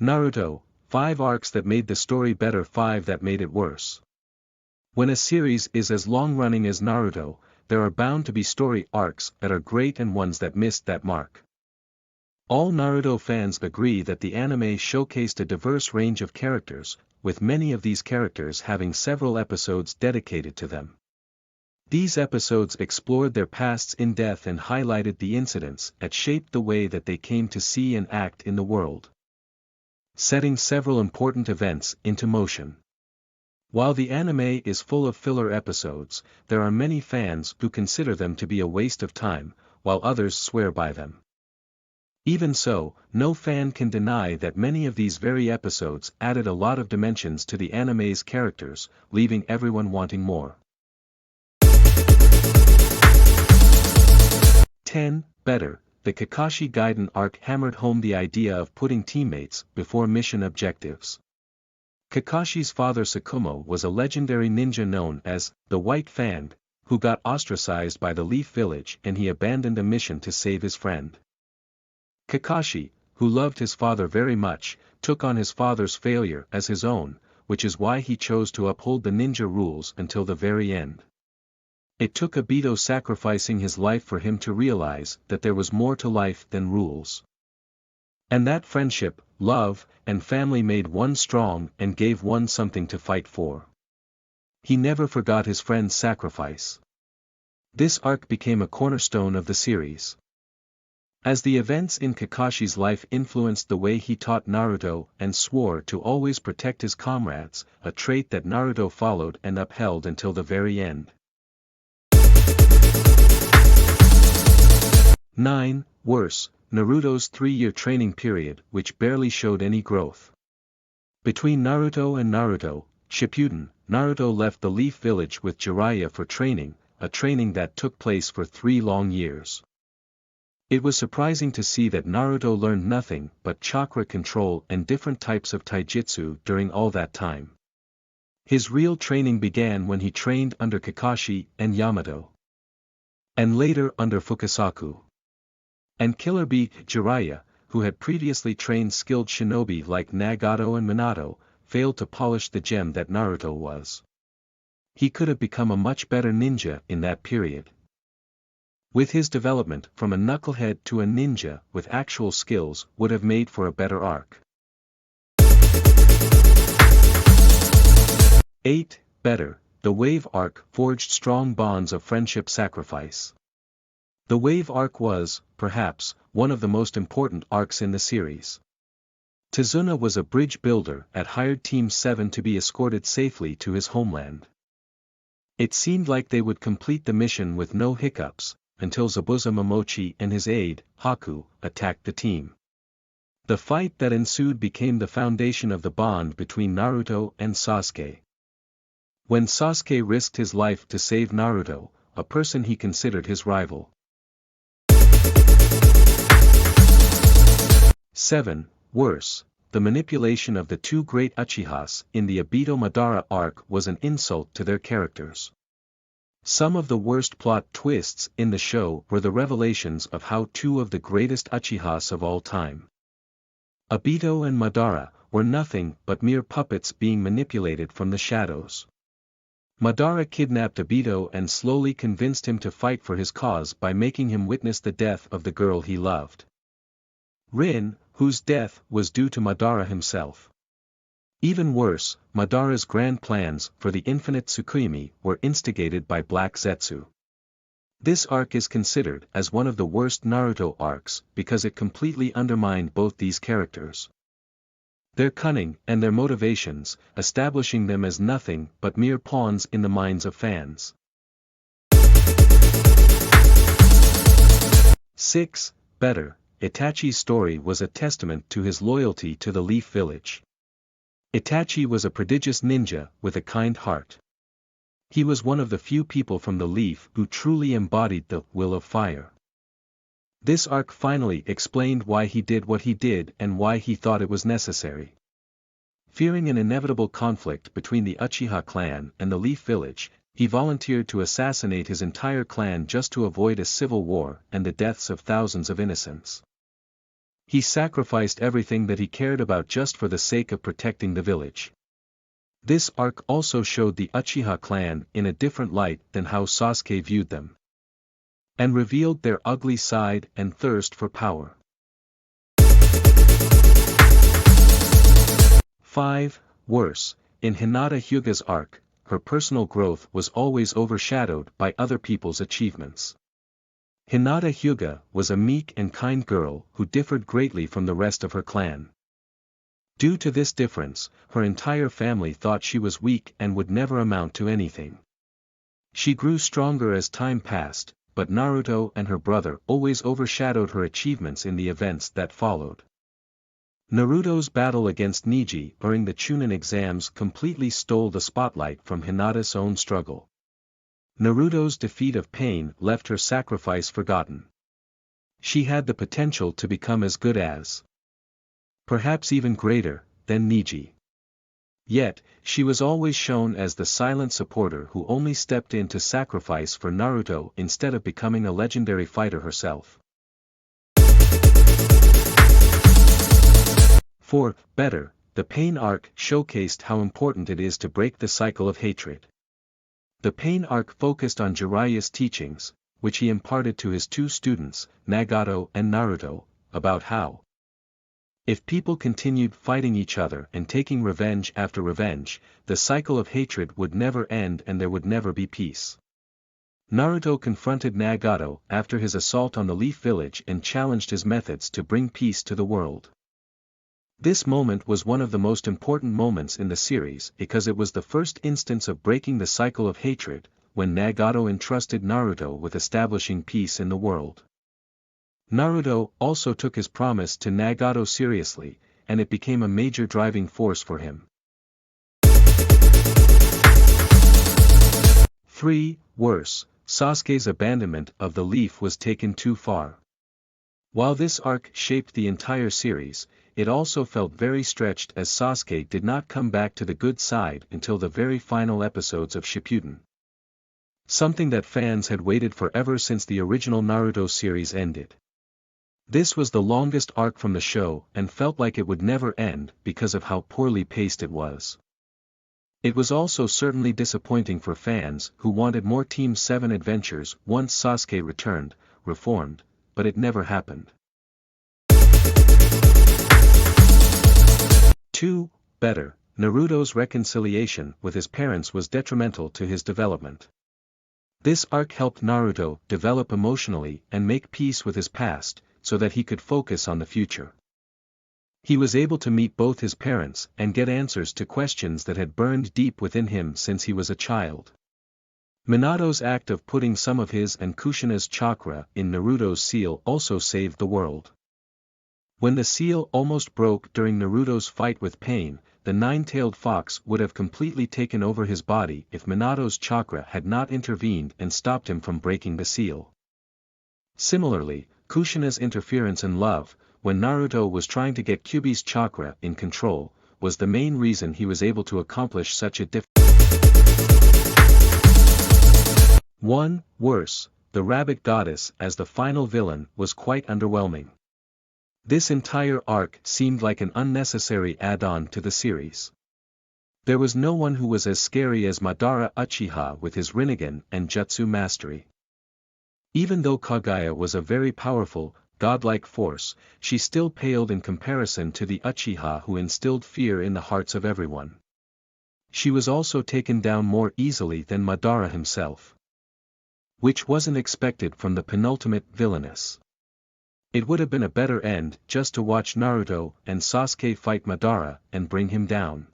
Naruto, 5 arcs that made the story better, 5 that made it worse. When a series is as long-running as Naruto, there are bound to be story arcs that are great and ones that missed that mark. All Naruto fans agree that the anime showcased a diverse range of characters, with many of these characters having several episodes dedicated to them. These episodes explored their pasts in depth and highlighted the incidents that shaped the way that they came to see and act in the world, setting several important events into motion. While the anime is full of filler episodes, there are many fans who consider them to be a waste of time, while others swear by them. Even so, no fan can deny that many of these very episodes added a lot of dimensions to the anime's characters, leaving everyone wanting more. 10. Better, the Kakashi Gaiden arc hammered home the idea of putting teammates before mission objectives. Kakashi's father Tsukumo was a legendary ninja known as the White Fang, who got ostracized by the Leaf Village and he abandoned a mission to save his friend. Kakashi, who loved his father very much, took on his father's failure as his own, which is why he chose to uphold the ninja rules until the very end. It took Obito sacrificing his life for him to realize that there was more to life than rules. And that friendship, love, and family made one strong and gave one something to fight for. He never forgot his friend's sacrifice. This arc became a cornerstone of the series. As the events in Kakashi's life influenced the way he taught Naruto and swore to always protect his comrades, a trait that Naruto followed and upheld until the very end. 9. Worse, Naruto's 3-year training period which barely showed any growth. Between Naruto and Naruto Shippuden, Naruto left the Leaf Village with Jiraiya for training, a training that took place for 3 long years. It was surprising to see that Naruto learned nothing but chakra control and different types of taijutsu during all that time. His real training began when he trained under Kakashi and Yamato. And later under Fukasaku. And Killer Bee Jiraiya, who had previously trained skilled shinobi like Nagato and Minato, failed to polish the gem that Naruto was. He could have become a much better ninja in that period. With his development from a knucklehead to a ninja with actual skills would have made for a better arc. 8. Better, the Wave arc forged strong bonds of friendship sacrifice. The Wave arc was, perhaps, one of the most important arcs in the series. Tazuna was a bridge builder and hired Team 7 to be escorted safely to his homeland. It seemed like they would complete the mission with no hiccups, until Zabuza Momochi and his aide, Haku, attacked the team. The fight that ensued became the foundation of the bond between Naruto and Sasuke. When Sasuke risked his life to save Naruto, a person he considered his rival. 7. Worse, the manipulation of the 2 great Uchihas in the Obito Madara arc was an insult to their characters. Some of the worst plot twists in the show were the revelations of how 2 of the greatest Uchihas of all time, Obito and Madara, were nothing but mere puppets being manipulated from the shadows. Madara kidnapped Obito and slowly convinced him to fight for his cause by making him witness the death of the girl he loved. Rin, whose death was due to Madara himself. Even worse, Madara's grand plans for the infinite Tsukuyomi were instigated by Black Zetsu. This arc is considered as one of the worst Naruto arcs because it completely undermined both these characters. Their cunning and their motivations, establishing them as nothing but mere pawns in the minds of fans. 6. Better, Itachi's story was a testament to his loyalty to the Leaf Village. Itachi was a prodigious ninja with a kind heart. He was one of the few people from the Leaf who truly embodied the will of fire. This arc finally explained why he did what he did and why he thought it was necessary. Fearing an inevitable conflict between the Uchiha clan and the Leaf Village, he volunteered to assassinate his entire clan just to avoid a civil war and the deaths of thousands of innocents. He sacrificed everything that he cared about just for the sake of protecting the village. This arc also showed the Uchiha clan in a different light than how Sasuke viewed them, and revealed their ugly side and thirst for power. 5. Worse, in Hinata Hyuga's arc, her personal growth was always overshadowed by other people's achievements. Hinata Hyuga was a meek and kind girl who differed greatly from the rest of her clan. Due to this difference, her entire family thought she was weak and would never amount to anything. She grew stronger as time passed, but Naruto and her brother always overshadowed her achievements in the events that followed. Naruto's battle against Neji during the Chunin exams completely stole the spotlight from Hinata's own struggle. Naruto's defeat of Pain left her sacrifice forgotten. She had the potential to become as good as, perhaps even greater, than Neji. Yet, she was always shown as the silent supporter who only stepped in to sacrifice for Naruto instead of becoming a legendary fighter herself. 4. Better, the Pain arc showcased how important it is to break the cycle of hatred. The Pain arc focused on Jiraiya's teachings, which he imparted to his two students, Nagato and Naruto, about how, if people continued fighting each other and taking revenge after revenge, the cycle of hatred would never end and there would never be peace. Naruto confronted Nagato after his assault on the Leaf Village and challenged his methods to bring peace to the world. This moment was one of the most important moments in the series because it was the first instance of breaking the cycle of hatred, when Nagato entrusted Naruto with establishing peace in the world. Naruto also took his promise to Nagato seriously, and it became a major driving force for him. 3. Worse, Sasuke's abandonment of the leaf was taken too far. While this arc shaped the entire series, it also felt very stretched as Sasuke did not come back to the good side until the very final episodes of Shippuden. Something that fans had waited for ever since the original Naruto series ended. This was the longest arc from the show and felt like it would never end because of how poorly paced it was. It was also certainly disappointing for fans who wanted more Team 7 adventures once Sasuke returned, reformed, but it never happened. 2. Better, Naruto's reconciliation with his parents was detrimental to his development. This arc helped Naruto develop emotionally and make peace with his past, so that he could focus on the future. He was able to meet both his parents and get answers to questions that had burned deep within him since he was a child. Minato's act of putting some of his and Kushina's chakra in Naruto's seal also saved the world. When the seal almost broke during Naruto's fight with Pain, the nine-tailed fox would have completely taken over his body if Minato's chakra had not intervened and stopped him from breaking the seal. Similarly, Kushina's interference in love, when Naruto was trying to get Kyuubi's chakra in control, was the main reason he was able to accomplish such a 1. Worse, the Rabbit Goddess as the final villain was quite underwhelming. This entire arc seemed like an unnecessary add-on to the series. There was no one who was as scary as Madara Uchiha with his Rinnegan and Jutsu mastery. Even though Kaguya was a very powerful, godlike force, she still paled in comparison to the Uchiha who instilled fear in the hearts of everyone. She was also taken down more easily than Madara himself, which wasn't expected from the penultimate villainess. It would have been a better end just to watch Naruto and Sasuke fight Madara and bring him down.